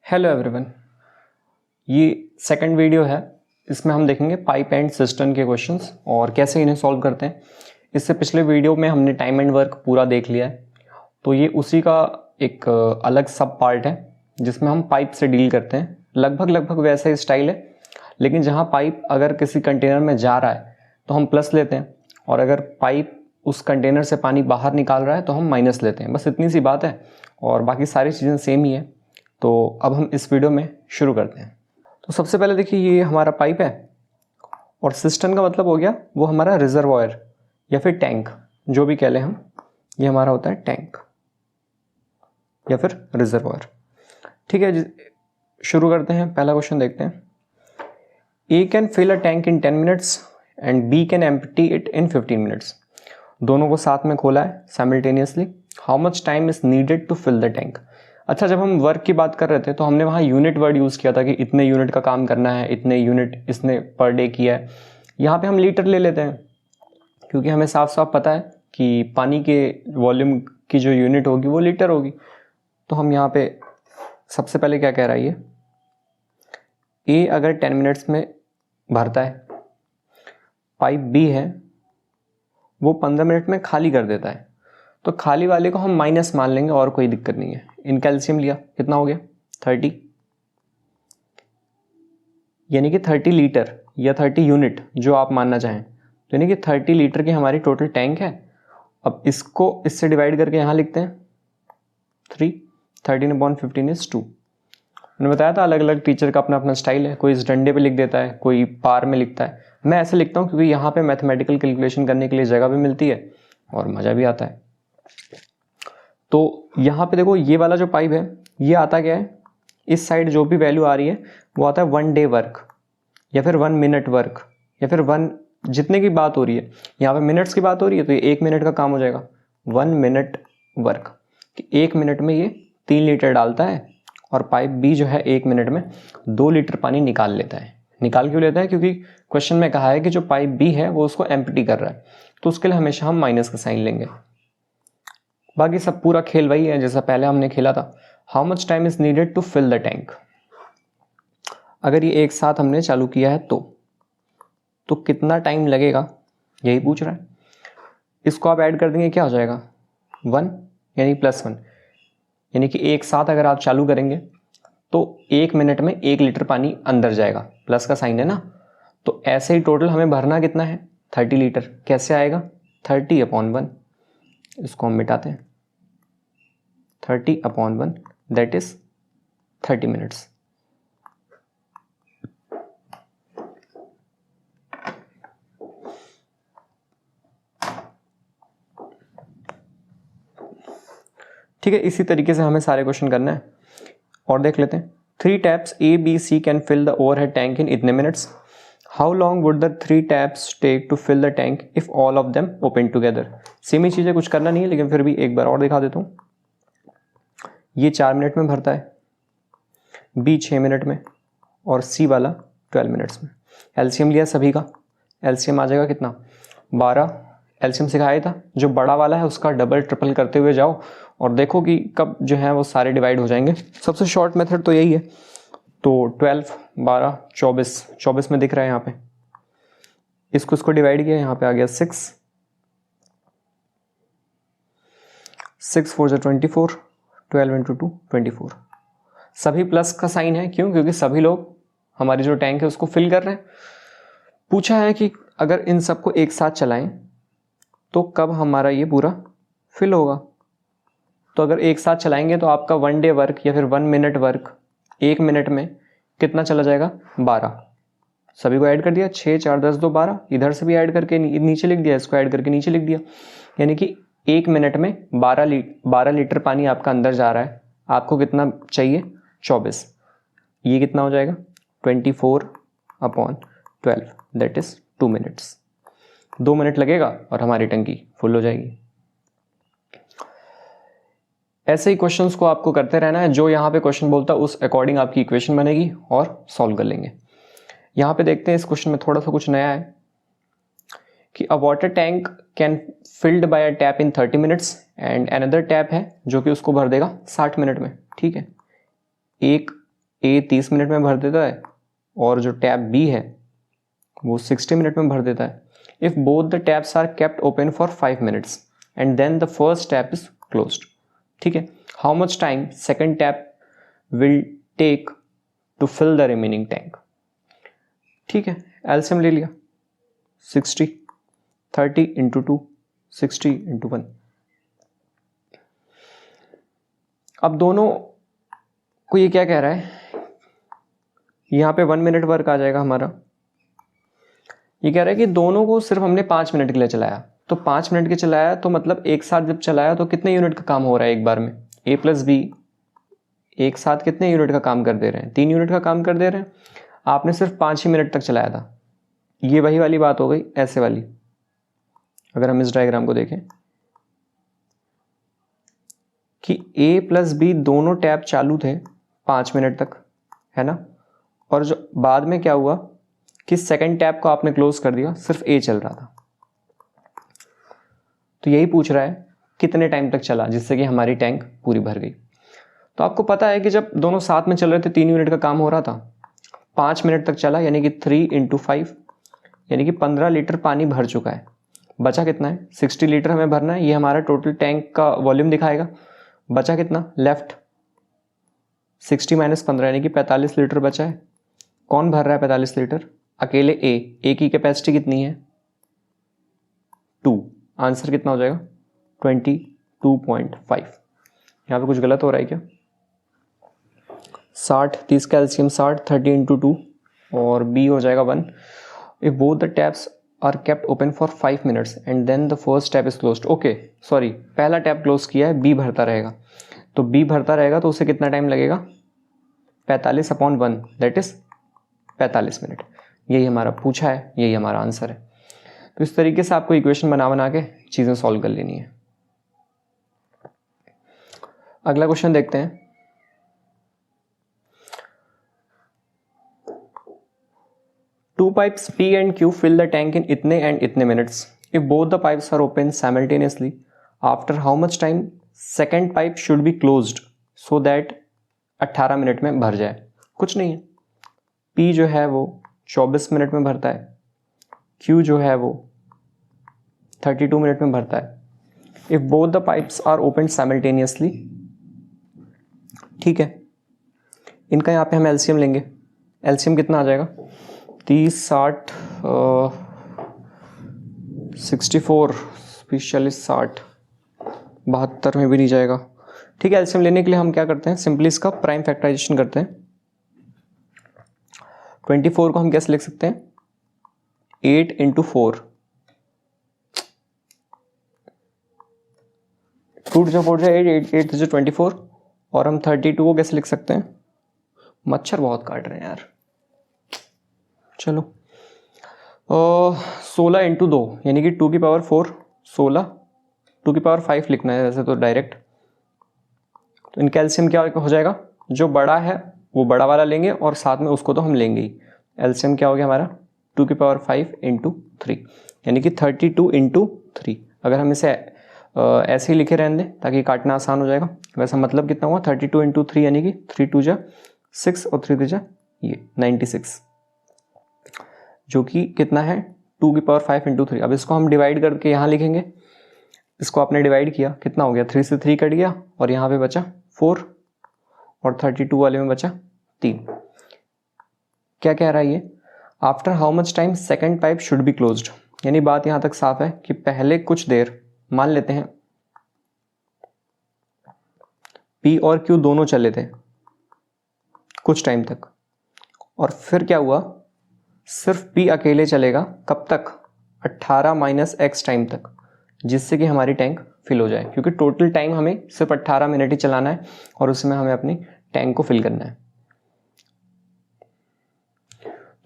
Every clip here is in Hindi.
हेलो एवरीवन, ये सेकंड वीडियो है। इसमें हम देखेंगे पाइप एंड सिस्टम के क्वेश्चंस और कैसे इन्हें सॉल्व करते हैं। इससे पिछले वीडियो में हमने टाइम एंड वर्क पूरा देख लिया है, तो ये उसी का एक अलग सब पार्ट है जिसमें हम पाइप से डील करते हैं। लगभग वैसा ही स्टाइल है, लेकिन जहाँ पाइप अगर किसी कंटेनर में जा रहा है तो हम प्लस लेते हैं, और अगर पाइप उस कंटेनर से पानी बाहर निकाल रहा है तो हम माइनस लेते हैं। बस इतनी सी बात है और बाकी सारी चीज़ें सेम ही है। तो अब हम इस वीडियो में शुरू करते हैं। तो सबसे पहले देखिए, ये हमारा पाइप है और सिस्टम का मतलब हो गया वो हमारा रिजर्वॉयर या फिर टैंक, जो भी कह लें हम। ये हमारा होता है टैंक या फिर रिजर्वॉयर। ठीक है, शुरू करते हैं। पहला क्वेश्चन देखते हैं। A can fill a tank in 10 minutes and B can empty it in 15 minutes. दोनों को साथ में खोला है simultaneously. How much time is needed to fill the tank. अच्छा, जब हम वर्क की बात कर रहे थे तो हमने वहाँ यूनिट वर्ड यूज़ किया था कि इतने यूनिट का काम करना है, इतने यूनिट इसने पर डे किया है। यहाँ पे हम लीटर ले लेते हैं क्योंकि हमें साफ साफ पता है कि पानी के वॉल्यूम की जो यूनिट होगी वो लीटर होगी। तो हम यहाँ पे सबसे पहले क्या कह रहा है, ये ए अगर 10 मिनट्स में भरता है, पाइप बी है वो 15 मिनट में खाली कर देता है, तो खाली वाले को हम माइनस मान लेंगे और कोई दिक्कत नहीं है। इनका एलसीएम लिया, कितना हो गया 30, यानी कि 30 लीटर या 30 यूनिट जो आप मानना चाहें। तो यानी कि 30 लीटर की हमारी टोटल टैंक है। अब इसको इससे डिवाइड करके यहाँ लिखते हैं 3, 13/15 इज 2। मैंने बताया था अलग अलग टीचर का अपना अपना स्टाइल है। कोई इस डंडे पे लिख देता है, कोई पार में लिखता है। मैं ऐसे लिखता हूँ क्योंकि यहाँ पे मैथमेटिकल कैलकुलेशन करने के लिए जगह भी मिलती है और मज़ा भी आता है। तो यहाँ पे देखो, ये वाला जो पाइप है ये आता क्या है, इस साइड जो भी वैल्यू आ रही है वो आता है 1 डे वर्क या फिर 1 मिनट वर्क या फिर 1 जितने की बात हो रही है। यहाँ पे मिनट्स की बात हो रही है तो ये 1 मिनट का काम हो जाएगा। 1 मिनट वर्क कि 1 मिनट में ये 3 लीटर डालता है और पाइप बी जो है 1 मिनट में 2 लीटर पानी निकाल लेता है। निकाल क्यों लेता है? क्योंकि क्वेश्चन में कहा है कि जो पाइप बी है वो उसको एम्प्टी कर रहा है, तो उसके लिए हमेशा हम माइनस का साइन लेंगे। बाकी सब पूरा खेल वही है जैसा पहले हमने खेला था। How much time is needed to fill the tank. अगर ये एक साथ हमने चालू किया है तो कितना टाइम लगेगा, यही पूछ रहा है। इसको आप ऐड कर देंगे, क्या हो जाएगा 1 यानी +1, यानी कि एक साथ अगर आप चालू करेंगे तो 1 मिनट में 1 लीटर पानी अंदर जाएगा। प्लस का साइन है ना, तो ऐसे ही टोटल हमें भरना कितना है 30 लीटर। कैसे आएगा 30/1, इसको हम मिटाते हैं। 30/1 दैट इज 30 मिनट्स। ठीक है, इसी तरीके से हमें सारे क्वेश्चन करना है और देख लेते हैं। 3 taps A, B, C can fill the overhead tank in इतने minutes. How long would the 3 taps take to fill the tank if all of them open together. Same ही चीज़ें, कुछ करना नहीं है, लेकिन फिर भी एक बार और दिखा देता हूँ। ये 4 मिनट में भरता है, B 6 मिनट में और C वाला 12 मिनट्स में। एलसीएम लिया सभी का, एलसीएम आ जाएगा कितना 12। एलसीएम सिखाया था, जो बड़ा वाला है उसका डबल ट्रिपल करते हुए जाओ और देखो कि कब जो है वो सारे डिवाइड हो जाएंगे। सबसे शॉर्ट मेथड तो यही है। तो 12, 12, 24 में दिख रहा है यहाँ पे। इसको डिवाइड किया, यहाँ पे आ गया 6, 6 4 जा 24, 12 × 2 24। सभी प्लस का साइन है, क्यों? क्योंकि सभी लोग हमारी जो टैंक है उसको फिल कर रहे हैं। पूछा है कि अगर इन सबको एक साथ चलाएं तो कब हमारा ये पूरा फिल होगा। तो अगर एक साथ चलाएंगे तो आपका 1 डे वर्क या फिर 1 मिनट वर्क 1 मिनट में कितना चला जाएगा 12। सभी को ऐड कर दिया, 6 4 10 2 12। इधर से भी ऐड करके नीचे लिख दिया, इसको ऐड करके नीचे लिख दिया। यानी कि 1 मिनट में 12 लीटर पानी आपका अंदर जा रहा है। आपको कितना चाहिए 24। ये कितना हो जाएगा 24/12 दैट इज 2 मिनट्स। 2 मिनट लगेगा और हमारी टंकी फुल हो जाएगी। ऐसे ही क्वेश्चंस को आपको करते रहना है। जो यहाँ पे क्वेश्चन बोलता है उस अकॉर्डिंग आपकी इक्वेशन बनेगी और सॉल्व कर लेंगे। यहाँ पे देखते हैं इस क्वेश्चन में थोड़ा सा कुछ नया है कि अ water tank can filled by a tap in 30 minutes and another tap है जो कि उसको भर देगा 60 मिनट में। ठीक है, एक ए 30 मिनट में भर देता है और जो टैप बी है वो 60 मिनट में भर देता है, if both the taps are kept open for 5 minutes and then the first tap is closed, ठीक है, how much time second tap will take to fill the remaining tank. ठीक है, एलसीएम ले लिया 60, 30 इंटू 2, 60 इंटू 1। अब दोनों को ये क्या कह रहा है, यहाँ पे 1 मिनट वर्क आ जाएगा हमारा। ये कह रहा है कि दोनों को सिर्फ हमने 5 मिनट के लिए चलाया, तो 5 मिनट के चलाया तो मतलब एक साथ जब चलाया तो कितने यूनिट का काम हो रहा है एक बार में, ए प्लस बी एक साथ कितने यूनिट का काम कर दे रहे हैं, 3 यूनिट का काम कर दे रहे हैं। आपने सिर्फ 5 ही मिनट तक चलाया था, ये वही वाली बात हो गई ऐसे वाली। अगर हम इस डायग्राम को देखें कि ए प्लस बी दोनों टैप चालू थे 5 मिनट तक, है ना, और जो बाद में क्या हुआ कि सेकंड टैप को आपने क्लोज कर दिया, सिर्फ ए चल रहा था। तो यही पूछ रहा है कितने टाइम तक चला जिससे कि हमारी टैंक पूरी भर गई। तो आपको पता है कि जब दोनों साथ में चल रहे थे 3 यूनिट का काम हो रहा था, 5 मिनट तक चला यानी कि 3 इंटू 5 यानी कि 15 लीटर पानी भर चुका है। बचा कितना है, 60 लीटर हमें भरना है, ये हमारा टोटल टैंक का वॉल्यूम दिखाएगा। बचा कितना लेफ्ट, 60 माइनस 15 यानी कि 45 लीटर बचा है। कौन भर रहा है 45 लीटर, अकेले ए की कैपेसिटी कितनी है 2, आंसर कितना हो जाएगा 22.5। यहाँ पे कुछ गलत हो रहा है क्या, 60, 30 का एलसीएम 60, 30 इंटू 2 और बी हो जाएगा 1। If both the taps are kept open for 5 minutes and then the first tap is closed. Okay sorry, पहला टैप क्लोज किया है, बी भरता रहेगा, तो बी भरता रहेगा तो उसे कितना टाइम लगेगा 45/1 दैट इज 45 मिनट। यही हमारा पूछा है, यही हमारा आंसर है। तो इस तरीके से आपको इक्वेशन बना बना के चीज़ें सॉल्व कर लेनी है। अगला क्वेश्चन देखते हैं। Two pipes P and Q fill the tank in इतने and इतने minutes. If both the pipes are open simultaneously, after how much time second pipe should be closed so that 18 minute में भर जाए। कुछ नहीं है, P जो है वो 24 मिनट में भरता है, Q जो है वो 32 मिनट में भरता है। If both the pipes are open simultaneously, ठीक है, इनका यहाँ पे हम एलसीएम लेंगे। एलसीएम कितना आ जाएगा 30, 60, 64, 40, 60, 72 में भी नहीं जाएगा। ठीक है, एलसीएम लेने के लिए हम क्या करते हैं, सिंपली इसका प्राइम फैक्टराइजेशन करते हैं। 24 को हम कैसे लिख सकते हैं 8 इंटू 4, टूट जो 8 8 जो 24, और हम 32 को कैसे लिख सकते हैं, मच्छर बहुत काट रहे हैं यार, चलो 16 इंटू 2 यानी कि 2 की पावर 4, 16, 2 की पावर 5 लिखना है वैसे तो डायरेक्ट। तो इनका एलसीएम क्या हो जाएगा, जो बड़ा है वो बड़ा वाला लेंगे और साथ में उसको तो हम लेंगे ही। एलसीएम क्या हो गया हमारा 2 की पावर 5 इंटू 3 यानी कि 32 इंटू 3। अगर हम इसे ऐसे ही लिखे रहने दें ताकि काटना आसान हो जाएगा, वैसा मतलब कितना हुआ 32 इंटू 3 यानी कि 3 2 जा 6 और 3 3 जा ये 96, जो कि कितना है 2 की पावर 5 इंटू 3। अब इसको हम डिवाइड करके यहाँ लिखेंगे, इसको आपने डिवाइड किया कितना हो गया 3 से 3 कट गया और यहाँ पे बचा 4 और 32 वाले में बचा 3। क्या कह रहा है ये, after how much time second pipe should be closed, यानी बात यहाँ तक साफ है कि पहले कुछ देर मान लेते हैं P और Q दोनों चले थे कुछ टाइम तक, और फिर क्या हुआ सिर्फ P अकेले चलेगा कब तक 18 माइनस x टाइम तक, जिससे कि हमारी टैंक फिल हो जाए, क्योंकि टोटल टाइम हमें सिर्फ 18 मिनट ही चलाना है और उसमें हमें अपनी टैंक को फिल करना है।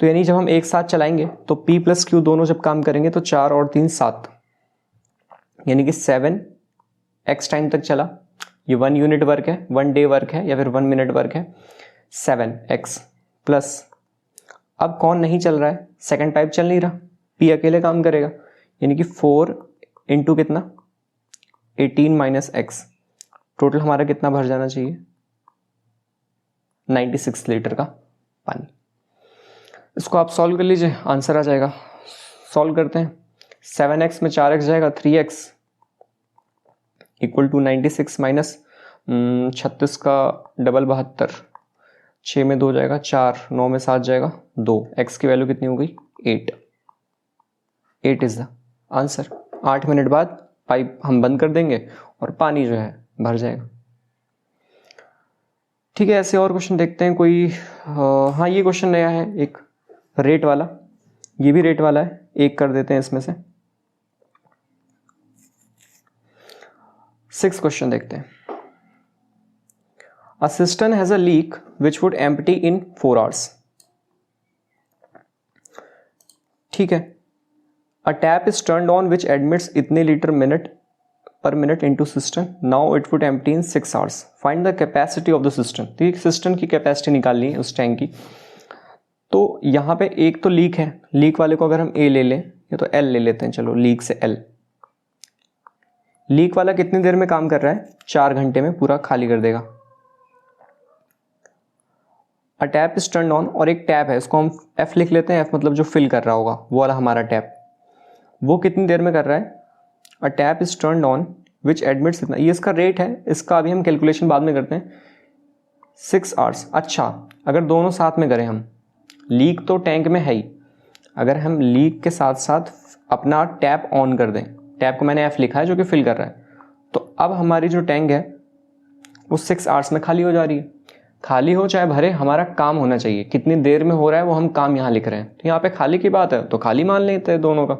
तो यानी जब हम एक साथ चलाएंगे तो P प्लस Q दोनों जब काम करेंगे तो 4 और 3 7 यानी कि 7x टाइम तक चला। ये 1 यूनिट वर्क है, 1 डे वर्क है या फिर 1 मिनट वर्क है, 7x प्लस अब कौन नहीं चल रहा है, सेकंड पाइप चल नहीं रहा, P अकेले काम करेगा, यानी कि 4 इंटू कितना 18 माइनस x, टोटल हमारा कितना भर जाना चाहिए 96 लीटर का पानी। इसको आप सॉल्व कर लीजिए, आंसर आ जाएगा। सॉल्व करते हैं। 7x में 4x जाएगा, 3x इक्वल टू 96 माइनस 36 का डबल 72, 6 में 2 जाएगा 4, 9 में 7 जाएगा 2, x की वैल्यू कितनी हो गई 8। 8 इज द आंसर। 8 मिनट बाद पाइप हम बंद कर देंगे और पानी जो है भर जाएगा। ठीक है, ऐसे और क्वेश्चन देखते हैं कोई। हाँ, ये क्वेश्चन नया है, एक रेट वाला, ये भी रेट वाला है, एक कर देते हैं इसमें से। 6 क्वेश्चन देखते हैं। A cistern has a leak which would empty in 4 hours. ठीक है। A tap is turned on which admits इतने litre per minute into cistern. Now it would empty in 6 hours. Find the capacity of the cistern. तो ये सिस्टर्न की कैपेसिटी निकालनी है उस टैंक की। तो यहाँ पे एक तो लीक है, लीक वाले को अगर हम A ले लें या तो L ले लेते हैं, चलो लीक से L। लीक वाला कितनी देर में काम कर रहा है, 4 घंटे में पूरा खाली कर देगा। अ टैप इज टर्न ऑन, और एक टैप है, इसको हम F लिख लेते हैं, F मतलब जो फिल कर रहा होगा वो वाला हमारा टैप, वो कितनी देर में कर रहा है। अ tap is turn on which admits इतना, ये इसका रेट है, इसका अभी हम कैलकुलेशन बाद में करते हैं। 6 आवर्स। अच्छा, अगर दोनों साथ में करें हम, लीक तो टैंक में है ही, अगर हम लीक के साथ साथ अपना टैप ऑन कर दें, टैप को मैंने F लिखा है जो कि फिल कर रहा है, तो अब हमारी जो टैंक है वो 6 आवर्स में खाली हो जा रही है। खाली हो चाहे भरे, हमारा काम होना चाहिए, कितनी देर में हो रहा है वो हम काम यहाँ लिख रहे हैं। तो यहाँ पे खाली की बात है तो खाली मान लेते हैं दोनों का।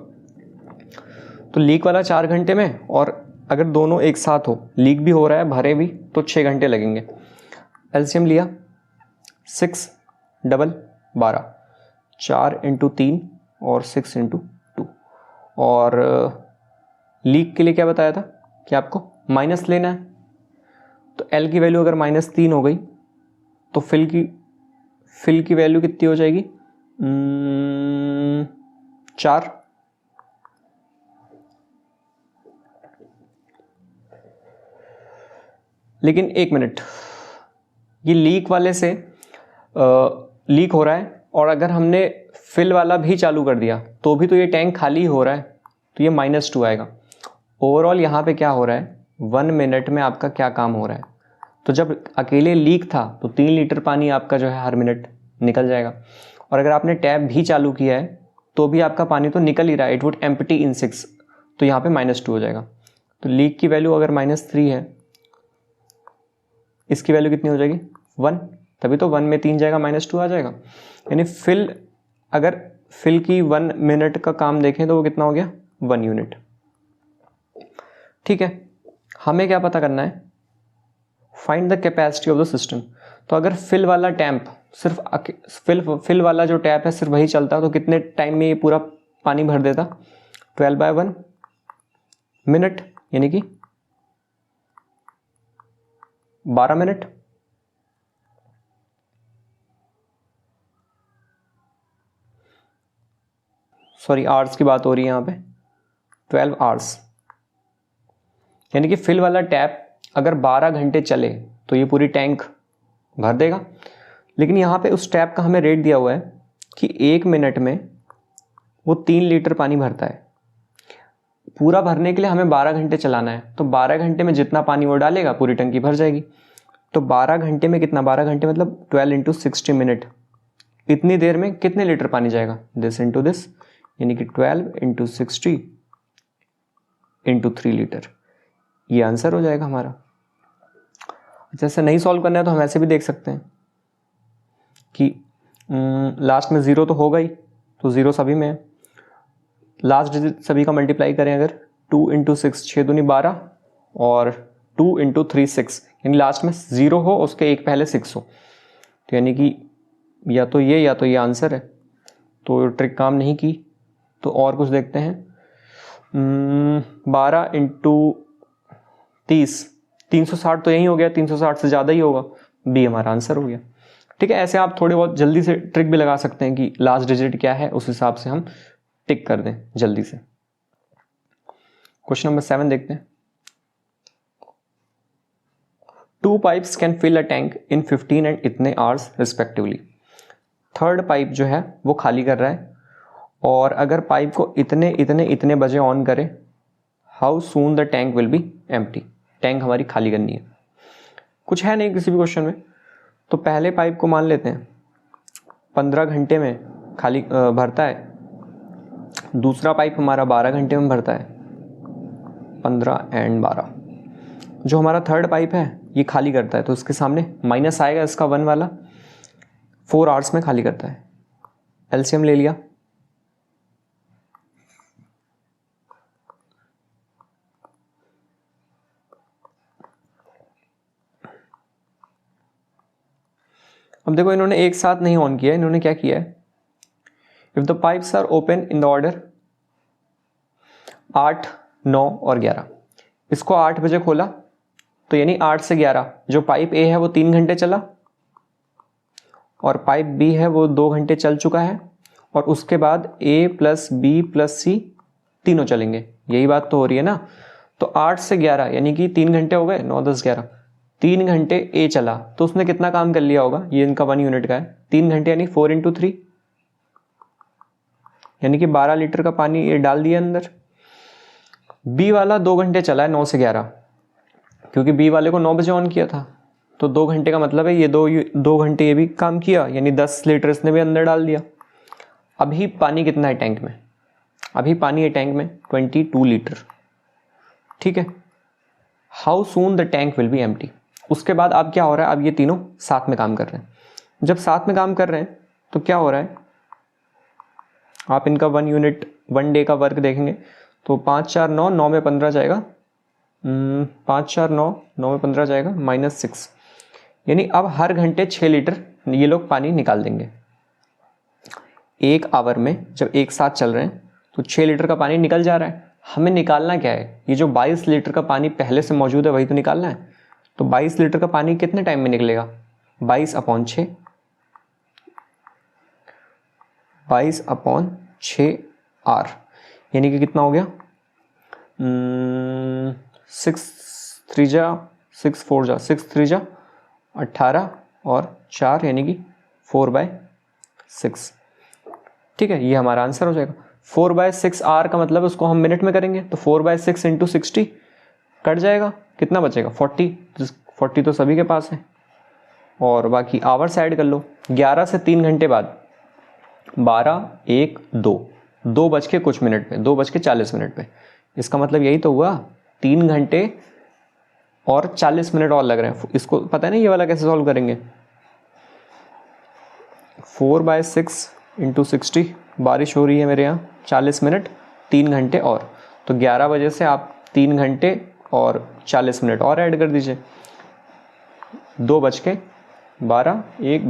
तो लीक वाला 4 घंटे में, और अगर दोनों एक साथ हो, लीक भी हो रहा है भरे भी, तो 6 घंटे लगेंगे। एलसीएम लिया, 6 डबल 12, 4 इंटू 3 और 6 इंटू 2। और लीक के लिए क्या बताया था कि आपको माइनस लेना है, तो L की वैल्यू अगर -3 हो गई तो फिल की वैल्यू कितनी हो जाएगी, 4। लेकिन एक मिनट, ये लीक वाले से लीक हो रहा है, और अगर हमने फिल वाला भी चालू कर दिया तो भी तो ये टैंक खाली हो रहा है, तो ये -2 आएगा। ओवरऑल यहाँ पे क्या हो रहा है, 1 मिनट में आपका क्या काम हो रहा है। तो जब अकेले लीक था तो 3 लीटर पानी आपका जो है हर मिनट निकल जाएगा, और अगर आपने टैप भी चालू किया है तो भी आपका पानी तो निकल ही रहा है, इट वुड एम्प्टी इन 6, तो यहाँ पे -2 हो जाएगा। तो लीक की वैल्यू अगर -3 है, इसकी वैल्यू कितनी हो जाएगी 1, तभी तो 1 में 3 जाएगा, -2 आ जाएगा। यानी अगर फिल की 1 मिनट का काम देखें तो वो कितना हो गया, 1 यूनिट। ठीक है, हमें क्या पता करना है, find the capacity of the system. तो अगर फिल वाला टैंप सिर्फ फिल वाला जो टैप है सिर्फ वही चलता, तो कितने टाइम में ये पूरा पानी भर देता, 12/1 मिनट, यानी कि 12 मिनट। सॉरी, आवर्स की बात हो रही है यहाँ पे, 12 आवर्स, यानी कि फिल वाला टैप अगर 12 घंटे चले तो ये पूरी टैंक भर देगा। लेकिन यहाँ पे उस टैप का हमें रेट दिया हुआ है कि 1 मिनट में वो 3 लीटर पानी भरता है। पूरा भरने के लिए हमें 12 घंटे चलाना है, तो 12 घंटे में जितना पानी वो डालेगा पूरी टंकी भर जाएगी। तो 12 घंटे में कितना, 12 घंटे मतलब 12 इंटू 60 मिनट, इतनी देर में कितने लीटर पानी जाएगा, दिस इंटू दिस, यानी कि 12 इंटू 60 इंटू 3 लीटर, ये आंसर हो जाएगा हमारा। जैसे नहीं सॉल्व करना है तो हम ऐसे भी देख सकते हैं कि लास्ट में 0 तो होगा ही, तो 0 सभी में है, लास्ट डिजिट सभी का मल्टीप्लाई करें अगर, 2 इंटू 6, 6 दूनी 12, और 2 इंटू 3 6, यानी लास्ट में 0 हो, उसके एक पहले 6 हो, तो यानी कि या तो ये आंसर है। तो ट्रिक काम नहीं की, तो और कुछ देखते हैं। 12 इंटू 30, 360 तो यही हो गया, 360 से ज़्यादा ही होगा, बी हमारा आंसर हो गया। ठीक है, ऐसे आप थोड़े बहुत जल्दी से ट्रिक भी लगा सकते हैं कि लास्ट डिजिट क्या है, उस हिसाब से हम टिक कर दें जल्दी से। क्वेश्चन नंबर 7 देखते हैं। 2 pipes can fill a tank in 15 and इतने आवर्स रिस्पेक्टिवली। थर्ड पाइप जो है वो खाली कर रहा है, और अगर पाइप को इतने इतने इतने बजे ऑन करें, how soon the tank will B empty. Tank हमारी खाली करनी है, कुछ है नहीं किसी भी क्वेश्चन में। तो पहले पाइप को मान लेते हैं 15 घंटे में खाली भरता है, दूसरा पाइप हमारा 12 घंटे में भरता है, 15 एंड 12। जो हमारा थर्ड पाइप है ये खाली करता है, तो उसके सामने माइनस आएगा इसका 1 वाला, 4 आवर्स में खाली करता है। एलसीएम ले लिया, अब देखो इन्होंने एक साथ नहीं ऑन किया, इन्होंने क्या किया है, if the pipes are open in the order 8, 9 और 11, इसको 8 बजे खोला तो यानी 8 से 11 जो पाइप ए है वो 3 घंटे चला, और पाइप बी है वो 2 घंटे चल चुका है, और उसके बाद ए प्लस बी प्लस सी तीनों चलेंगे, यही बात तो हो रही है ना। तो 8 से 11 यानी कि 3 घंटे हो गए, 9, 10, 11, 3 घंटे ए चला, तो उसने कितना काम कर लिया होगा, ये इनका 1 यूनिट का है, 3 घंटे यानी 4 × 3 यानी कि 12 लीटर का पानी ये डाल दिया अंदर। बी वाला 2 घंटे चला है, 9 से 11, क्योंकि बी वाले को 9 बजे ऑन किया था, तो 2 घंटे का मतलब है ये 2 घंटे ये भी काम किया, यानी 10 लीटर इसने भी अंदर डाल दिया। अभी पानी कितना है टैंक में, अभी पानी है टैंक में 22 लीटर, ठीक है। How soon the tank will B empty. उसके बाद अब क्या हो रहा है, अब ये तीनों साथ में काम कर रहे हैं। जब साथ में काम कर रहे हैं तो क्या हो रहा है, आप इनका 1 यूनिट 1 डे का वर्क देखेंगे तो 5, 4, 9, 9 में 15 जाएगा, 5, 4, 9, 9 में 15 जाएगा, -6, यानी अब हर घंटे 6 लीटर ये लोग पानी निकाल देंगे। 1 आवर में जब एक साथ चल रहे हैं तो 6 लीटर का पानी निकल जा रहा है। हमें निकालना क्या है, ये जो 22 लीटर का पानी पहले से मौजूद है वही तो निकालना है। तो 22 लीटर का पानी कितने टाइम में निकलेगा, 22/6, 22/6 आर, यानी कि कितना हो गया, 6 3 जा 6 4 जा 6 3 जा 18 और 4 यानी कि 4/6, ठीक है। ये हमारा आंसर हो जाएगा। 4/6 आर का मतलब उसको हम मिनट में करेंगे तो 4/6 × 60 कट जाएगा, कितना बचेगा 40 तो सभी के पास है, और बाकी आवर्स ऐड कर लो। 11 से 3 घंटे बाद 12, 1, 2 बज के कुछ मिनट पे, 2:40 पे, इसका मतलब यही तो हुआ 3 घंटे और 40 मिनट और लग रहे हैं। इसको पता है ना ये वाला कैसे सॉल्व करेंगे, 4/6 × 60, बारिश हो रही है मेरे यहाँ, 40 मिनट, 3 घंटे और, तो 11 बजे से आप 3 घंटे और 40 मिनट और ऐड कर दीजिए, 2:12,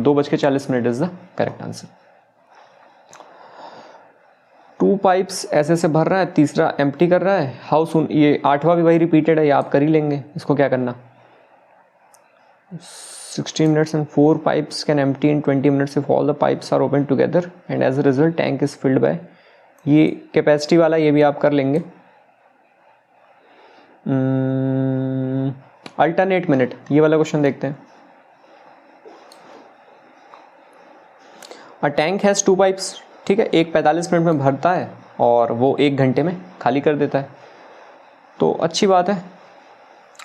2:40 is the correct answer. 2 pipes ऐसे से भर रहा है, तीसरा एम्प्टी कर रहा है। हाउ सून, ये 8वां भी वही रिपीटेड है, ये आप कर ही लेंगे। इसको क्या करना, 16 minutes and 4 pipes can empty in 20 minutes if all the pipes are open together and as a result tank is filled by, ये कैपेसिटी वाला ये भी आप कर लेंगे। अल्टरनेट मिनट, ये वाला क्वेश्चन देखते हैं। अ टैंक हैज़ 2 पाइप्स, ठीक है, एक 45 मिनट में भरता है और वो 1 घंटे में खाली कर देता है, तो अच्छी बात है।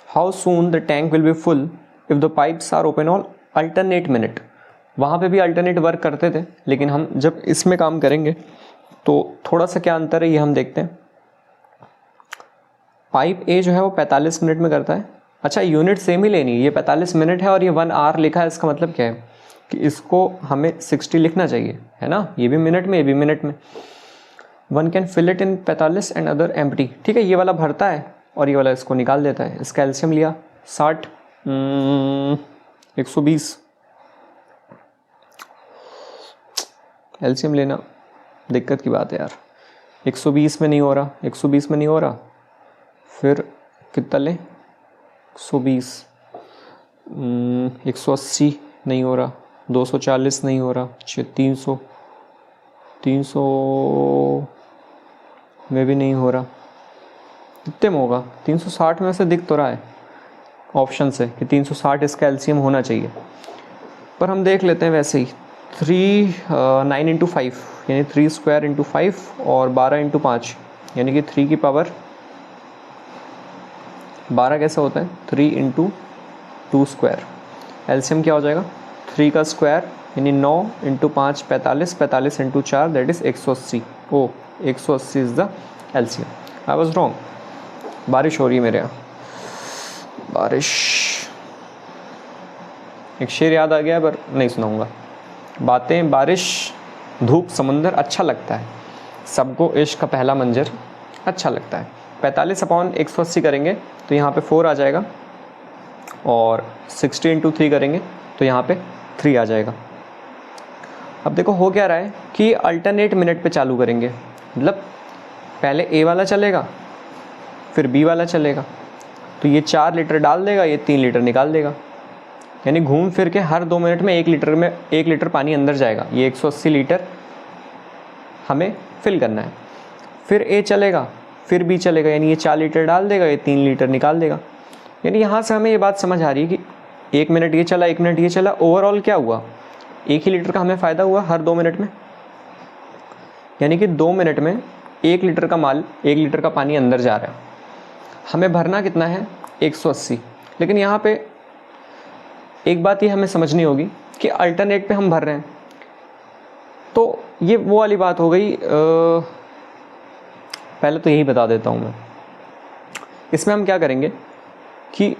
How soon the tank will be full if the pipes are open on alternate minute. वहाँ पे भी अल्टरनेट वर्क करते थे, लेकिन हम जब इसमें काम करेंगे तो थोड़ा सा क्या अंतर है ये हम देखते हैं। पाइप ए जो है वो 45 मिनट में करता है। अच्छा, यूनिट सेम ही लेनी है, ये 45 मिनट है और ये 1 आवर लिखा है, इसका मतलब क्या है कि इसको हमें 60 लिखना चाहिए, है ना। ये भी मिनट में, ये भी मिनट में। 1 can fill it in 45 and other empty, ठीक है। ये वाला भरता है और ये वाला इसको निकाल देता है। इसका एलसीएम लिया 60, 120, एलसीएम लेना दिक्कत की बात है यार। 120 में नहीं हो रहा, 120 में नहीं हो रहा, फिर कितना लें, 120, 180 नहीं हो रहा, 240 नहीं हो रहा, 300 में भी नहीं हो रहा, कितने में होगा, 360 में से दिख तो रहा है, ऑप्शन से कि 360 इसका एलसीएम होना चाहिए, पर हम देख लेते हैं वैसे ही। 9 इंटू 5 यानी 3 स्क्वायर इंटू 5 और 12 इंटू 5 यानी कि 3 की पावर 12 कैसे होता है 3 इंटू 2 स्क्वायर। एलसीएम क्या हो जाएगा 3 का स्क्वायर यानी 9 into 5 45, 45 into 4 that is 180। Oh 180 is the LCM. I was wrong. बारिश हो रही है मेरे यहाँ, बारिश। एक शेर याद आ गया पर नहीं सुनाऊंगा। बातें बारिश धूप समंदर अच्छा लगता है, सबको इश्क का पहला मंजर अच्छा लगता है। 45/180 करेंगे तो यहाँ पे 4 आ जाएगा और 60 इंटू 3 करेंगे तो यहाँ पे 3 आ जाएगा। अब देखो हो क्या रहा है कि अल्टरनेट मिनट पे चालू करेंगे, मतलब पहले ए वाला चलेगा फिर बी वाला चलेगा, तो ये 4 लीटर डाल देगा, ये 3 लीटर निकाल देगा, यानी घूम फिर के हर 2 मिनट में 1 लीटर पानी अंदर जाएगा। ये 180 लीटर हमें फिल करना है। फिर ए चलेगा फिर बी चलेगा, यानी ये 4 लीटर डाल देगा, ये 3 लीटर निकाल देगा। यानी यहाँ से हमें ये बात समझ आ रही है कि 1 मिनट ये चला 1 मिनट ये चला, ओवरऑल क्या हुआ 1 ही लीटर का हमें फ़ायदा हुआ हर 2 मिनट में, यानी कि 2 मिनट में 1 लीटर का माल 1 लीटर का पानी अंदर जा रहा है। हमें भरना कितना है 180। लेकिन यहाँ पे एक बात ये हमें समझनी होगी कि अल्टरनेट पे हम भर रहे हैं, तो ये वो वाली बात हो गई। पहले तो यही बता देता हूँ मैं, इसमें हम क्या करेंगे कि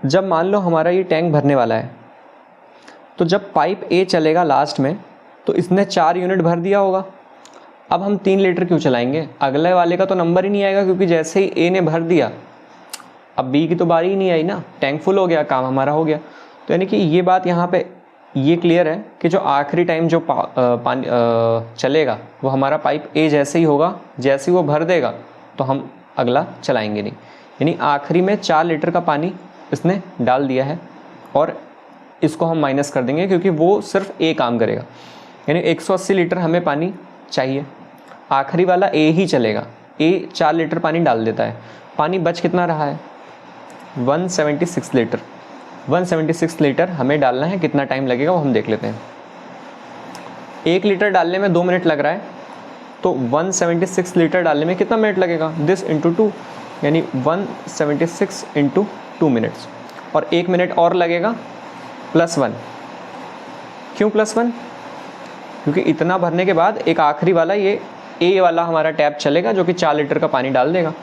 जब मान लो हमारा ये टैंक भरने वाला है, तो जब पाइप ए चलेगा लास्ट में तो इसने 4 यूनिट भर दिया होगा। अब हम 3 लीटर क्यों चलाएंगे, अगले वाले का तो नंबर ही नहीं आएगा, क्योंकि जैसे ही ए ने भर दिया अब बी की तो बारी ही नहीं आई ना, टैंक फुल हो गया, काम हमारा हो गया। तो यानी कि ये बात यहाँ पे ये क्लियर है कि जो आखिरी टाइम जो पानी चलेगा वो हमारा पाइप ए जैसे ही होगा, जैसे ही वो भर देगा तो हम अगला चलाएंगे नहीं। यानी आखिरी में 4 लीटर का पानी इसने डाल दिया है और इसको हम माइनस कर देंगे क्योंकि वो सिर्फ ए काम करेगा। यानी 180 लीटर हमें पानी चाहिए, आखिरी वाला ए ही चलेगा, ए 4 लीटर पानी डाल देता है। पानी बच कितना रहा है 176 लीटर। 176 लीटर हमें डालना है, कितना टाइम लगेगा वो हम देख लेते हैं। 1 लीटर डालने में 2 मिनट लग रहा है, तो 176 लीटर डालने में कितना मिनट लगेगा, दिस इंटू 2, यानी 176 इंटू 2 मिनट्स, और 1 मिनट और लगेगा +1। क्यों +1, क्योंकि इतना भरने के बाद एक आखिरी वाला ये ए वाला हमारा टैप चलेगा जो कि 4 लीटर का पानी डाल देगा।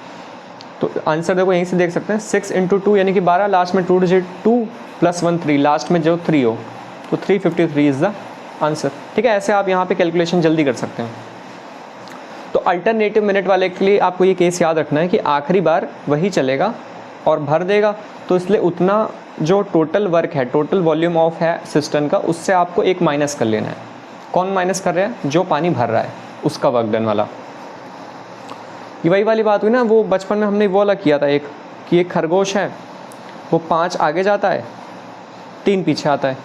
तो आंसर देखो यहीं से देख सकते हैं 6 इंटू 2 यानी कि 12, लास्ट में 2 डिजिट 2 +1 3, लास्ट में जो 3 हो तो 353 इज़ द आंसर। ठीक है, ऐसे आप यहाँ पे कैलकुलेशन जल्दी कर सकते हैं। तो अल्टरनेटिव मिनट वाले के लिए आपको ये केस याद रखना है कि आखिरी बार वही चलेगा और भर देगा, तो इसलिए उतना जो टोटल वर्क है, टोटल वॉल्यूम ऑफ है सिस्टम का, उससे आपको एक माइनस कर लेना है। कौन माइनस कर रहा है, जो पानी भर रहा है उसका वर्क डन वाला। ये वही वाली बात हुई ना, वो बचपन में हमने वो वाला किया था एक, कि एक खरगोश है, वो 5 आगे जाता है 3 पीछे आता है,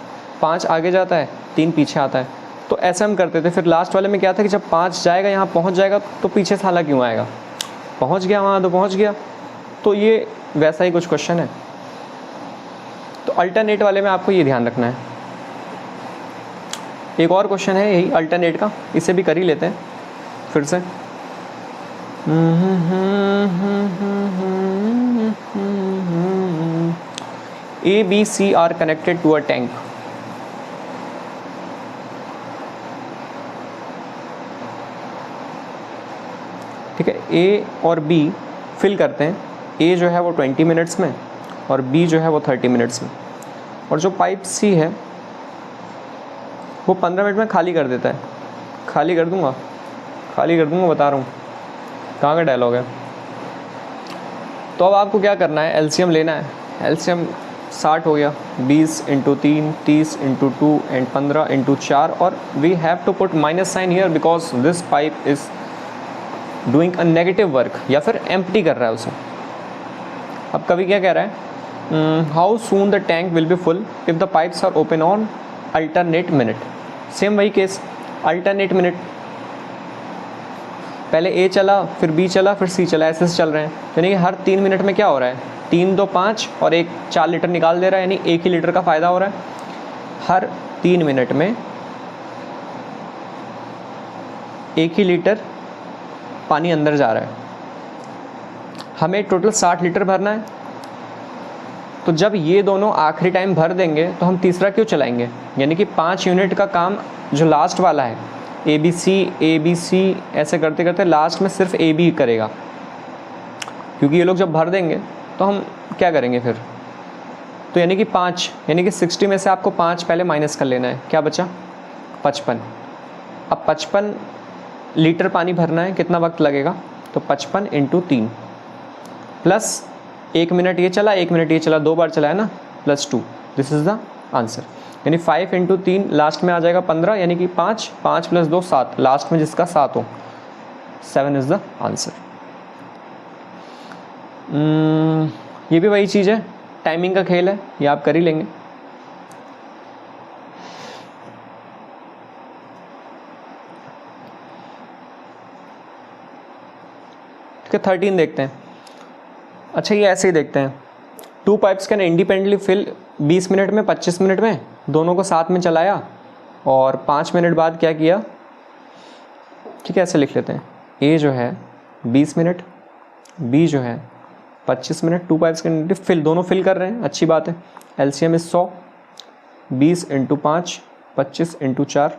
5 आगे जाता है 3 पीछे आता है। तो ऐसे हम करते थे। फिर लास्ट वाले में क्या था कि जब 5 जाएगा, यहाँ पहुँच जाएगा, तो पीछे साला क्यों आएगा, पहुँच गया वहाँ तो पहुँच गया। तो ये वैसा ही कुछ क्वेश्चन है। तो अल्टरनेट वाले में आपको ये ध्यान रखना है। एक और क्वेश्चन है यही अल्टरनेट का, इसे भी कर ही लेते हैं फिर से। A, B, C are connected to a tank. ठीक है, A और B फिल करते हैं। A जो है वो 20 मिनट्स में और B जो है वो 30 मिनट्स में, और जो पाइप C है वो 15 मिनट में खाली कर देता है। खाली कर दूंगा बता रहा हूँ, कहाँ का डायलॉग है। तो अब आपको क्या करना है, एलसीएम लेना है। एलसीएम 60 हो गया, 20 इंटू 3, 30 इंटू 2 एंड 15 इंटू 4, और we have to put minus sign here because this pipe is doing a negative work, या फिर एम्प्टी कर रहा है उसे। अब कवि क्या कह रहा है, how soon the tank will be full if the pipes are open on alternate minute. Same वही केस, अल्टरनेट मिनट, पहले ए चला फिर बी चला फिर सी चला, ऐसे चल रहे हैं। यानी कि हर 3 मिनट में क्या हो रहा है, 3 2 5 और एक 4 लीटर निकाल दे रहा है, यानी 1 ही लीटर का फ़ायदा हो रहा है। हर 3 मिनट में 1 ही लीटर पानी अंदर जा रहा है। हमें टोटल 60 लीटर भरना है। तो जब ये दोनों आखिरी टाइम भर देंगे तो हम तीसरा क्यों चलाएंगे, यानी कि 5 यूनिट का काम जो लास्ट वाला है ए बी सी ऐसे करते करते लास्ट में सिर्फ ए बी करेगा, क्योंकि ये लोग जब भर देंगे तो हम क्या करेंगे फिर। तो यानी कि 5, यानी कि 60 में से आपको 5 पहले माइनस कर लेना है, क्या बचा 55। अब 55 लीटर पानी भरना है, कितना वक्त लगेगा, तो 55 × 3 प्लस 1 मिनट ये चला 1 मिनट ये चला, 2 बार चला है ना, +2। This is the answer. यानी 5 × 3 लास्ट में आ जाएगा 15, यानी कि 5 + 2 7, लास्ट में जिसका 7 हो, 7 इज़ द आंसर। ये भी वही चीज़ है, टाइमिंग का खेल है, ये आप कर ही लेंगे। ठीक है, 13 देखते हैं। अच्छा, ये ऐसे ही देखते हैं। 2 pipes can independently fill 20 minute में, 25 मिनट में, दोनों को साथ में चलाया और 5 मिनट बाद क्या किया। ठीक है, ऐसे लिख लेते हैं, ए जो है 20 मिनट, बी जो है 25 मिनट। 2 पाइप्स कैन फिल, दोनों फिल कर रहे हैं, अच्छी बात है। LCM is 100, 20 × 5, 25 × 4।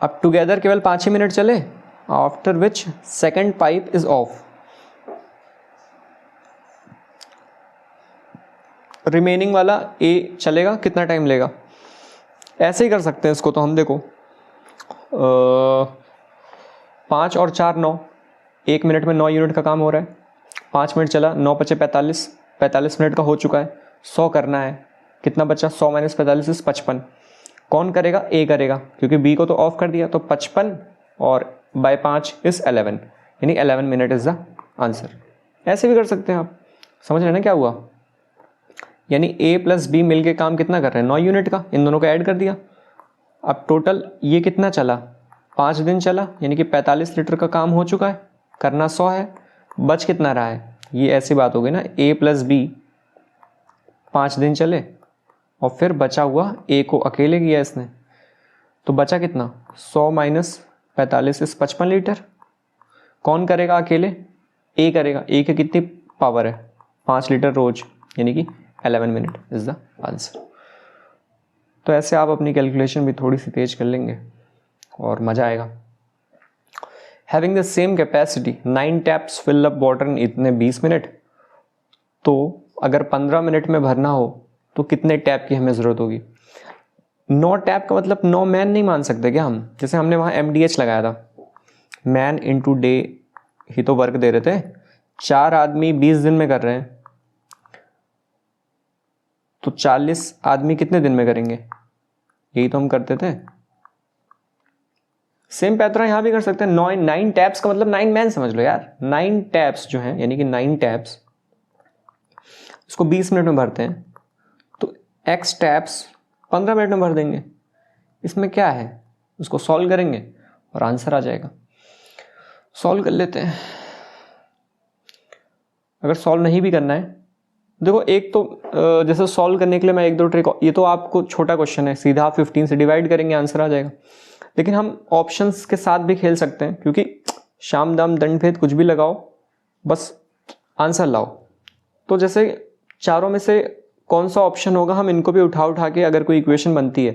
अब टुगेदर केवल 5 ही मिनट चले, after which second pipe is of. Remaining वाला ए चलेगा, कितना टाइम लेगा। ऐसे ही कर सकते हैं इसको, तो हम देखो 5 और 4 9, 1 मिनट में 9 यूनिट का काम हो रहा है। 5 मिनट चला, 9 × 5 = 45, 45 मिनट का हो चुका है। 100 करना है, कितना बचा, 100 - 45 = 55। कौन करेगा, ए करेगा, क्योंकि बी को तो ऑफ कर दिया। तो 55 और बाय 5 = 11, यानी 11 मिनट इज द आंसर। ऐसे भी कर सकते हैं आप, समझ रहे हैं ना क्या हुआ। यानी ए प्लस बी मिल के काम कितना कर रहे हैं, 9 यूनिट का, इन दोनों को ऐड कर दिया। अब टोटल ये कितना चला, 5 दिन चला, यानी कि 45 लीटर का काम हो चुका है, करना 100 है। बच कितना रहा है, ये ऐसी बात हो गई ना, ए प्लस बी 5 दिन चले और फिर बचा हुआ ए को अकेले किया इसने, तो बचा कितना, 100 - 45 = 55 लीटर। कौन करेगा अकेले, ए करेगा। ए की कितनी पावर है, 5 लीटर रोज, यानी कि 11 मिनट इज द आंसर। तो ऐसे आप अपनी कैलकुलेशन भी थोड़ी सी तेज कर लेंगे और मज़ा आएगा। Having the same capacity 9 taps fill up water in इतने 20 मिनट, तो अगर 15 मिनट में भरना हो तो कितने टैप की हमें ज़रूरत होगी। 9 टैप का मतलब 9 मैन नहीं मान सकते क्या हम, जैसे हमने वहाँ MDH लगाया था, मैन × डे ही तो वर्क दे रहे थे। 4 आदमी 20 दिन में कर रहे हैं, तो 40 आदमी कितने दिन में करेंगे, यही तो हम करते थे। सेम पैटर्न यहाँ भी कर सकते हैं। 9 टैप्स का मतलब 9 मैन समझ लो यार। 9 टैप्स जो हैं, यानी कि 9 टैप्स, इसको 20 मिनट में भरते हैं, तो x टैप्स 15 मिनट में भर देंगे। इसमें क्या है, उसको सॉल्व करेंगे और आंसर आ जाएगा। सॉल्व कर लेते हैं। अगर सॉल्व नहीं भी करना है, देखो एक तो जैसे सॉल्व करने के लिए मैं 1-2 ट्रिक, ये तो आपको छोटा क्वेश्चन है, सीधा 15 से डिवाइड करेंगे, आंसर आ जाएगा। लेकिन हम ऑप्शंस के साथ भी खेल सकते हैं, क्योंकि शाम दाम दंड भेद कुछ भी लगाओ, बस आंसर लाओ। तो जैसे चारों में से कौन सा ऑप्शन होगा, हम इनको भी उठा के अगर कोई इक्वेशन बनती है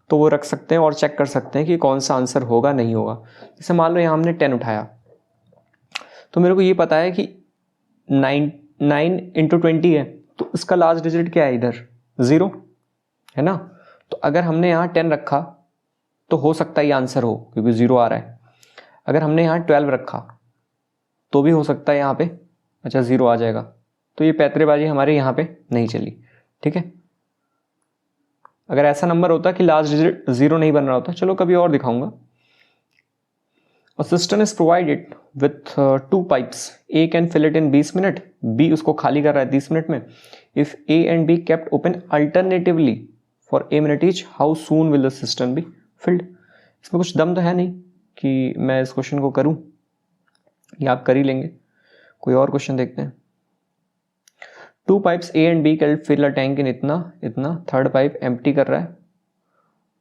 तो वो रख सकते हैं और चेक कर सकते हैं कि कौन सा आंसर होगा नहीं होगा। जैसे मान लो यहाँ हमने 10 उठाया, तो मेरे को ये पता है कि 9 × 20 है, तो इसका लास्ट डिजिट क्या है, इधर 0 है ना। तो अगर हमने यहाँ 10 रखा तो हो सकता है ये आंसर हो, क्योंकि 0 आ रहा है। अगर हमने यहाँ 12 रखा तो भी हो सकता है यहाँ पे 0 आ जाएगा। तो ये पैतरेबाजी हमारे यहाँ पे नहीं चली, ठीक है। अगर ऐसा नंबर होता कि लास्ट डिजिट 0 नहीं बन रहा होता, चलो कभी और दिखाऊंगा। A cistern is provided with 2 pipes. A can fill it in 20 minute, B उसको खाली कर रहा है 30 मिनट में। If A and B kept open alternatively for a minute each, how soon will the cistern be filled? इसमें कुछ दम तो है नहीं कि मैं इस क्वेश्चन को करूं, या आप कर ही लेंगे। कोई और क्वेश्चन देखते हैं। 2 pipes A and B can fill a tank in इतना इतना, थर्ड पाइप एम्प्टी कर रहा है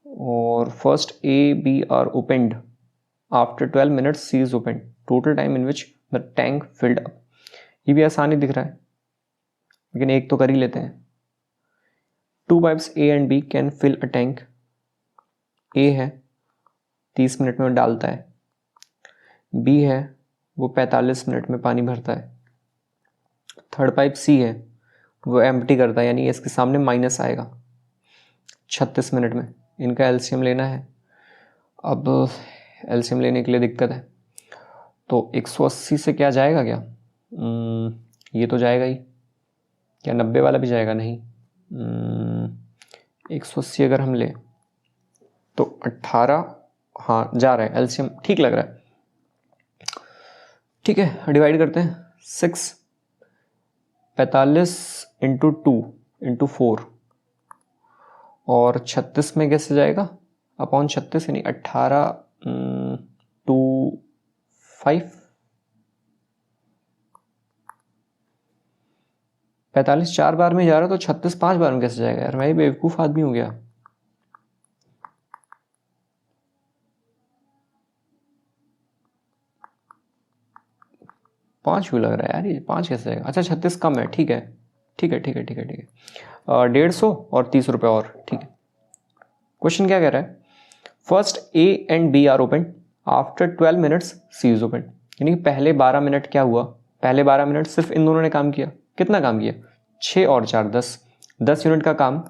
और first A B are opened after 12 minutes C is opened, total time in which the tank filled up. ये भी आसानी दिख रहा है लेकिन एक तो कर ही लेते हैं। 2 pipes A and B can fill a tank, A है 30 मिनट में डालता है, B है वो 45 मिनट में पानी भरता है, थर्ड पाइप C है वो एम्प्टी करता है, यानी इसके सामने माइनस आएगा 36 मिनट में। इनका एलसीएम लेना है। अब एलसीएम लेने के लिए दिक्कत है, तो 180 से क्या जाएगा क्या? ये तो जाएगा ही, क्या 90 वाला भी जाएगा? नहीं। 180 अगर हम ले तो 18, हाँ जा रहा है, एलसीएम ठीक लग रहा है। ठीक है, डिवाइड करते हैं। 6 45 इंटू 2 इंटू 4 और 36 में कैसे जाएगा? अपॉन 36 यानी 18 2 5 45 4 बार में जा रहा है तो 36 5 बार में कैसे जाएगा यार? मैं बेवकूफ़ आदमी हो गया। पाँच क्यों लग रहा है यार? ये 5 कैसे जाएगा? अच्छा 36 कम है, ठीक है ठीक है ठीक है ठीक है ठीक है। 150 और 30 रुपये और, ठीक है। क्वेश्चन क्या कह रहा है? First A and B are open after 12 minutes C is open, यानी कि पहले 12 मिनट क्या हुआ? पहले 12 मिनट सिर्फ इन दोनों ने काम किया। कितना काम किया? 6 और 4 10 यूनिट का काम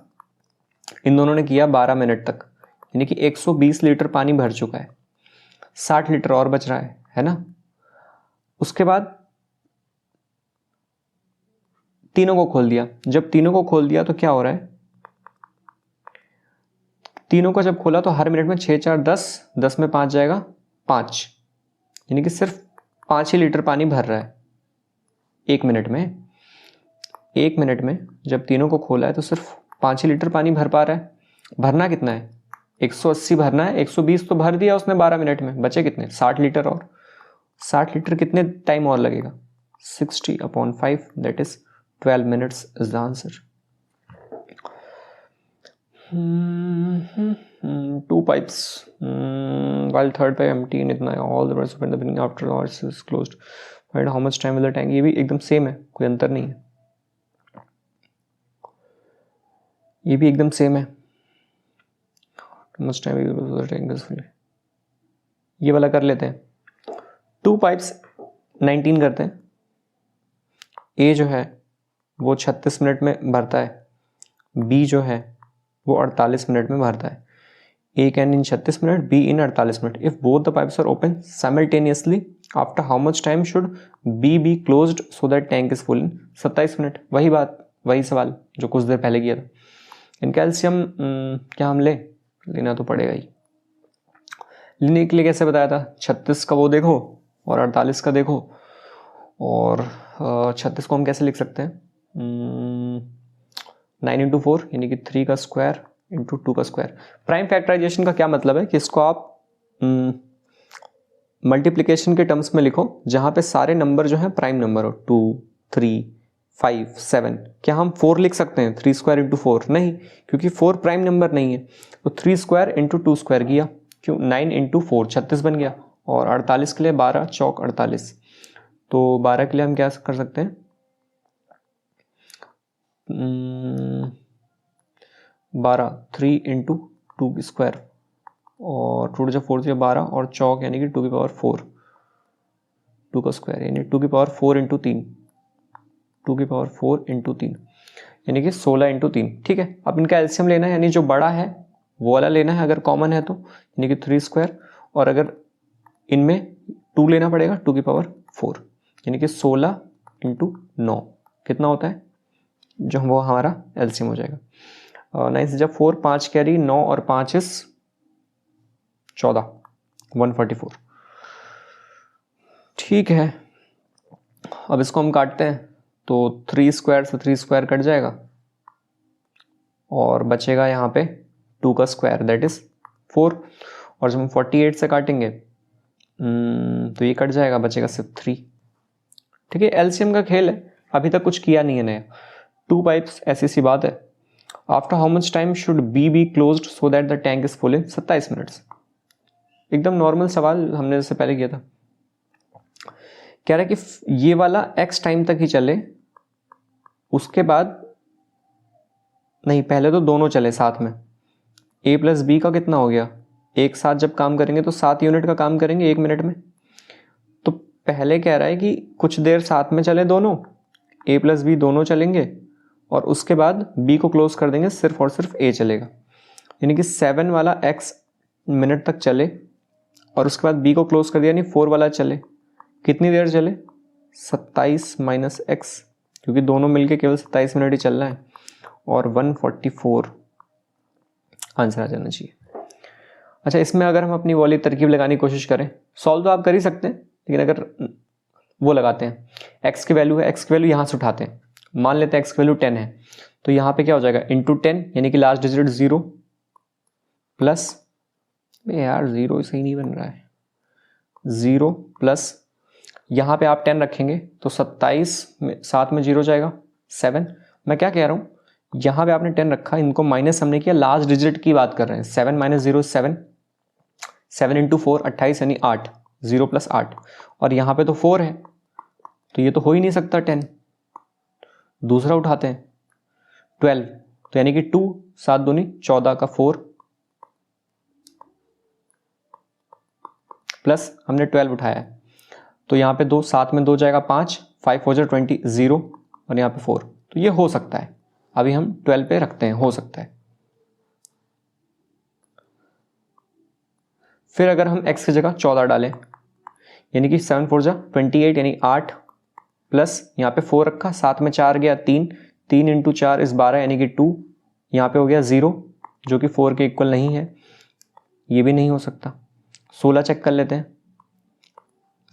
इन दोनों ने किया 12 मिनट तक, यानी कि 120 लीटर पानी भर चुका है, 60 लीटर और बच रहा है ना? उसके बाद तीनों को खोल दिया। जब तीनों को खोल दिया तो क्या हो रहा है? तीनों को जब खोला तो हर मिनट में 6 4 10, 10 में 5 जाएगा 5, यानी कि सिर्फ 5 ही लीटर पानी भर रहा है एक मिनट में। एक मिनट में जब तीनों को खोला है तो सिर्फ 5 ही लीटर पानी भर पा रहा है। भरना कितना है? 180 भरना है, 120 तो भर दिया उसने 12 मिनट में, बचे कितने? 60 लीटर और। 60 लीटर कितने टाइम और लगेगा? 60/5 that is 12 minutes is the answer. 2 pipes while third pipe empty in itna all the rest open the beginning after all is closed, find how much time will the tank। ये भी एकदम सेम है, कोई अंतर नहीं है, ये भी एकदम सेम है। how much time will the tank is full, ये वाला कर लेते हैं। 2 pipes 19 करते हैं। A जो है वो 36 मिनट में भरता है, B जो है वो 48 मिनट में भरता है। A can in 36 minute, B in 48 minute. If both the pipes are open simultaneously, after how much time should B be closed so that tank is full in 27 minute. वही बात, वही सवाल जो कुछ देर पहले किया था। इनका एलसीएम क्या हम लेना तो पड़ेगा ही। लेने के लिए कैसे बताया था? 36 का वो देखो और 48 का देखो, और 36 को हम कैसे लिख सकते हैं? 9 इंटू 4 यानी कि 3 का स्क्वायर इंटू 2 का स्क्वायर। प्राइम फैक्टराइजेशन का क्या मतलब है कि इसको आप मल्टीप्लिकेशन के टर्म्स में लिखो जहां पे सारे नंबर जो हैं प्राइम नंबर हो, 2 3 5 7। क्या हम 4 लिख सकते हैं 3 स्क्वायर इंटू 4? नहीं, क्योंकि 4 प्राइम नंबर नहीं है। तो 3 स्क्वायर इंटू 2 स्क्वायर किया, क्यों? 9 इंटू 4 36 बन गया, और 48 के लिए 12 चौक 48, तो 12 के लिए हम क्या कर सकते हैं? 12 3 इंटू 2 की स्क्वायर, और 2 जब 4 से 12 और चौक यानी कि 2 की पावर 4, 2 का स्क्वायर यानी 2 की पावर 4 इंटू 3, 2 की पावर 4 इंटू 3 यानी कि 16 इंटू 3। ठीक है, अब इनका एलसीएम लेना है, यानी जो बड़ा है वो वाला लेना है अगर कॉमन है तो, यानी कि 3 स्क्वायर, और अगर इनमें 2 लेना पड़ेगा 2 की पावर 4, यानी कि 16 इंटू 9 कितना होता है? जो वो हमारा एलसीएम हो जाएगा। 9 से जब 4 5 कैरी 9 और 5 इस 14 144। ठीक है, अब इसको हम काटते हैं तो 3 स्क्वायर से 3 स्क्वायर कट जाएगा और बचेगा यहाँ पे 2 का स्क्वायर दैट इज 4, और जब हम 48 से काटेंगे तो ये कट जाएगा, बचेगा सिर्फ 3। ठीक है, एलसीएम का खेल है, अभी तक कुछ किया नहीं है नया। 2 पाइप्स, ऐसी सी बात है। After how much time should be closed so that the tank is full in 27 minutes. एकदम नॉर्मल सवाल हमने जैसे पहले किया था। कह रहा है कि ये वाला x टाइम तक ही चले, उसके बाद नहीं, पहले तो दोनों चले साथ में। a प्लस बी का कितना हो गया, एक साथ जब काम करेंगे तो 7 यूनिट का काम करेंगे 1 मिनट में। तो पहले कह रहा है कि कुछ देर साथ में चले दोनों, a प्लस बी दोनों चलेंगे, और उसके बाद b को क्लोज कर देंगे, सिर्फ और सिर्फ a चलेगा। यानी कि 7 वाला x मिनट तक चले और उसके बाद b को क्लोज कर दिया, यानी 4 वाला चले। कितनी देर चले, 27 माइनस x, क्योंकि दोनों मिलके केवल 27 मिनट ही चल रहा है, और 144 आंसर आ जाना चाहिए। अच्छा, इसमें अगर हम अपनी वाली तरकीब लगाने की कोशिश करें, सॉल्व तो आप कर ही सकते हैं, लेकिन अगर वो लगाते हैं, x की वैल्यू है, x की वैल्यू यहाँ से उठाते हैं, मान लेते हैं x की वैल्यू 10 है, तो यहाँ पे क्या हो जाएगा, इंटू 10, यानी कि लास्ट डिजिट 0 प्लस, यार 0 सही नहीं बन रहा है, 0 प्लस यहाँ पे आप 10 रखेंगे तो 27 में 7 में 0 जाएगा 7। मैं क्या कह रहा हूँ, यहाँ पे आपने 10 रखा, इनको माइनस हमने किया, लास्ट डिजिट की बात कर रहे हैं। 7 माइनस 0 7, 7 इंटू 4 28, यानी 8, 0 प्लस 8, और यहाँ पे तो 4 है, तो ये तो हो ही नहीं सकता 10। दूसरा उठाते हैं 12, तो यानी कि 2, 7 दूनी 14 का 4, प्लस हमने 12 उठाया है, तो यहाँ पे 2, 7 में 2 जाएगा 5, 5 हो जाए 20, 0, और यहाँ पे 4, तो ये हो सकता है। अभी हम 12 पे रखते हैं, हो सकता है। फिर अगर हम x की जगह 14 डालें, यानी कि 7 4 जा 28, यानी 8, प्लस यहाँ पे 4 रखा, 7 में 4 गया 3, 3 इंटू 4 इस 12, यानी कि 2, यहाँ पे हो गया 0, जो कि 4 के इक्वल नहीं है, ये भी नहीं हो सकता। 16 चेक कर लेते हैं,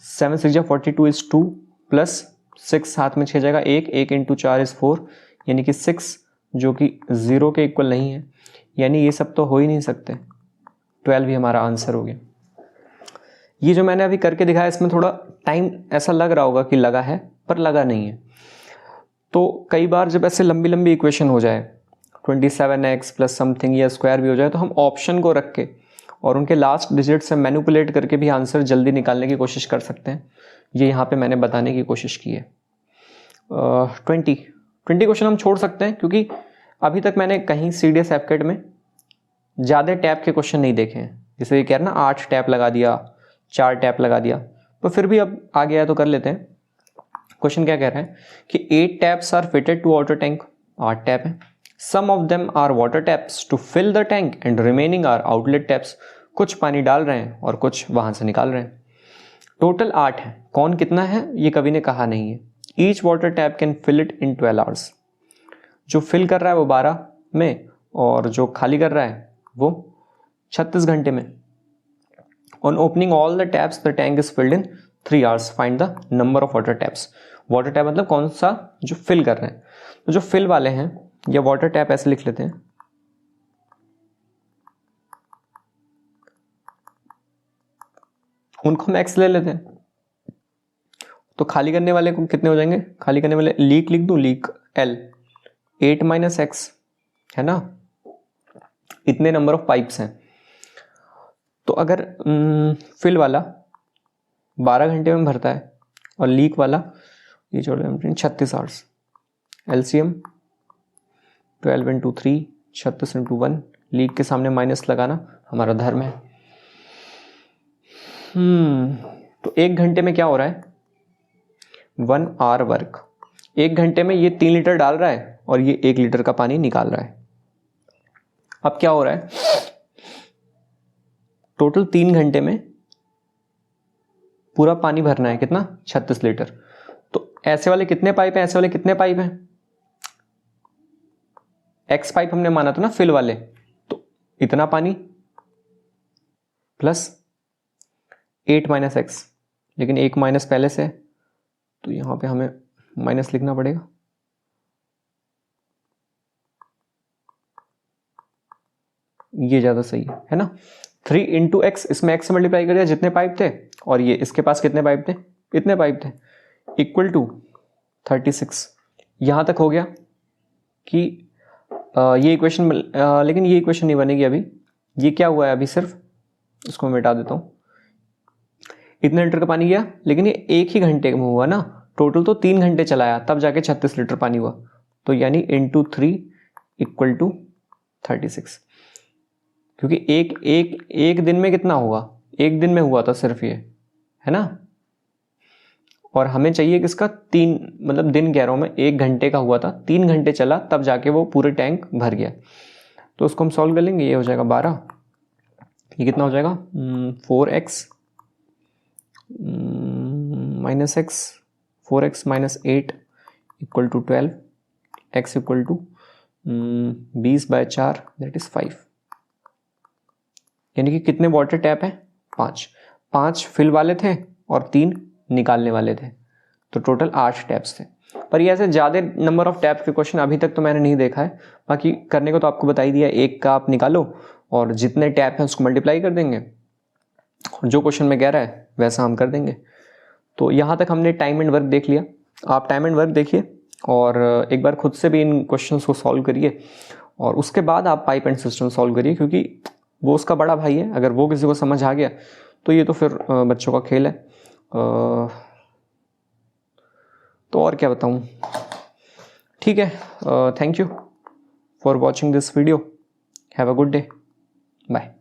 7 6 जा 42 इज 2, प्लस 6, 7 में 6 जाएगा 1, 1 इंटू 4 इज 4, यानी कि 6, जो कि 0 के इक्वल नहीं है, यानी ये सब तो हो ही नहीं सकते। 12 भी हमारा आंसर हो गया। ये जो मैंने अभी करके दिखाया, इसमें थोड़ा टाइम ऐसा लग रहा होगा कि लगा है, पर लगा नहीं है। तो कई बार जब ऐसे लंबी लंबी इक्वेशन हो जाए, 27x प्लस समथिंग या स्क्वायर भी हो जाए, तो हम ऑप्शन को रख के और उनके लास्ट डिजिट से मैनिपुलेट करके भी आंसर जल्दी निकालने की कोशिश कर सकते हैं। ये यहाँ पे मैंने बताने की कोशिश की है। 20 क्वेश्चन हम छोड़ सकते हैं, क्योंकि अभी तक मैंने कहीं CDS एप्केट में ज़्यादा टैप के क्वेश्चन नहीं देखे हैं। जैसे ये कह रहे ना 8 टैप लगा दिया, 4 टैप लगा दिया, तो फिर भी अब आ गया तो कर लेते हैं। क्वेश्चन क्या कह रहा है कि 8 taps are fitted to water tank, 8 tap हैं, some of them are water taps to fill the tank and remaining are outlet taps. कुछ पानी डाल रहे हैं और कुछ वहां से निकाल रहे हैं। टोटल 8 है, कौन कितना है ये कभी ने कहा नहीं है। Each water tap can fill it in 12 hours. जो फिल कर रहा है वो 12 में, और जो खाली कर रहा है वो 36 घंटे में। On opening all the taps the tank is filled in 3 hours. Find the number of water taps. Water tap मतलब कौन सा जो फिल कर रहे हैं। तो जो फिल वाले हैं, या वाटर टैप ऐसे लिख लेते हैं, उनको हम एक्स ले लेते हैं। तो खाली करने वाले को कितने हो जाएंगे, खाली करने वाले लीक लिख दूं, लीक L 8 माइनस एक्स है ना, इतने नंबर ऑफ पाइप्स हैं। तो अगर फिल वाला 12 घंटे में भरता है और लीक वाला ये जोड़ 36 hours, LCM 12 into 3, 36 into 1, leak के सामने माइनस लगाना हमारा धर्म है। तो 1 घंटे में क्या हो रहा है, 1 आवर वर्क। 1 घंटे में ये 3 लीटर डाल रहा है और ये 1 लीटर का पानी निकाल रहा है। अब क्या हो रहा है, टोटल 3 घंटे में पूरा पानी भरना है, कितना 36 लीटर। तो ऐसे वाले कितने पाइप हैं, ऐसे वाले कितने पाइप हैं, एक्स पाइप हमने माना था ना फिल वाले, तो इतना पानी प्लस 8 माइनस एक्स, लेकिन 1 माइनस पहले से है तो यहां पे हमें माइनस लिखना पड़ेगा। ये ज्यादा सही है ना। 3 इंटू एक्स, इसमें एक्स से मल्टीप्लाई कर दिया जितने पाइप थे, और ये इसके पास कितने पाइप थे, इतने पाइप थे, इक्वल टू 36। यहाँ तक हो गया कि ये इक्वेशन, लेकिन ये इक्वेशन नहीं बनेगी अभी। ये क्या हुआ है अभी, सिर्फ इसको मैं मिटा देता हूँ। इतने लीटर का पानी गया, लेकिन ये 1 ही घंटे में हुआ ना, टोटल तो 3 घंटे चलाया तब जाके 36 लीटर पानी हुआ। तो यानी इंटू 3 इक्वल टू 36, क्योंकि एक दिन में कितना हुआ, एक दिन में हुआ था सिर्फ ये, है ना। और हमें चाहिए किसका, 3, मतलब दिन कह रहा हूँ मैं, 1 घंटे का हुआ था, 3 घंटे चला तब जाके वो पूरे टैंक भर गया। तो उसको हम सॉल्व कर लेंगे। ये हो जाएगा 12, ये कितना हो जाएगा 4x minus x, 4x minus 8 equal to 12, x equal to 20/4 that is 5। यानी कि कितने वाटर टैप हैं, 5 फिल वाले थे और 3 निकालने वाले थे, तो टोटल 8 टैप्स थे। पर ये ऐसे ज़्यादा नंबर ऑफ टैप के क्वेश्चन अभी तक तो मैंने नहीं देखा है। बाकी करने को तो आपको बता ही दिया, एक का आप निकालो और जितने टैप हैं उसको मल्टीप्लाई कर देंगे, और जो क्वेश्चन में कह रहा है वैसा हम कर देंगे। तो यहाँ तक हमने टाइम एंड वर्क देख लिया। आप टाइम एंड वर्क देखिए और एक बार खुद से भी इन क्वेश्चंस को सॉल्व करिए, और उसके बाद आप पाइप एंड सिस्टम सॉल्व करिए, क्योंकि वो उसका बड़ा भाई है। अगर वो किसी को समझ आ गया तो ये तो फिर बच्चों का खेल है। तो और क्या बताऊँ। ठीक है, thank you for watching this video. Have a good day, bye.